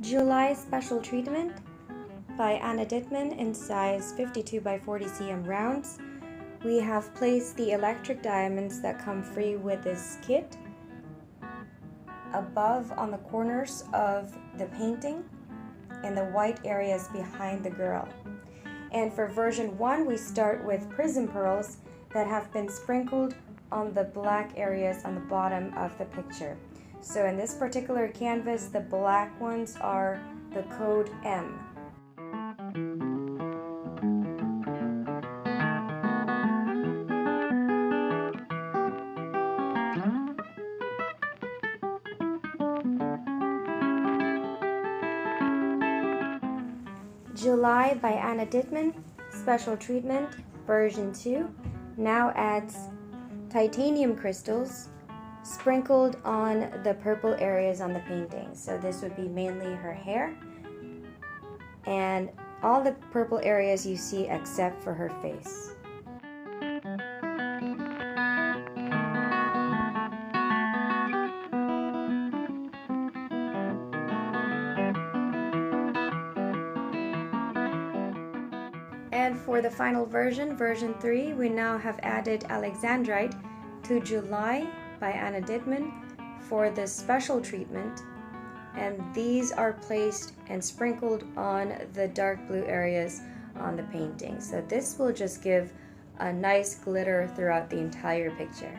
July Special Treatment by Anna Dittmann in size 52 by 40 cm rounds. We have placed the electric diamonds that come free with this kit above on the corners of the painting and the white areas behind the girl. And for version 1, we start with prism pearls that have been sprinkled on the black areas on the bottom of the picture. So in this particular canvas, the black ones are the code M. July by Anna Dittmann, Special Treatment, version 2, now adds titanium crystals sprinkled on the purple areas on the painting. So this would be mainly her hair and all the purple areas you see except for her face. And for the final version, version 3, we now have added Alexandrite to July by Anna Dittmann for the special treatment, and these are placed and sprinkled on the dark blue areas on the painting. So this will just give a nice glitter throughout the entire picture.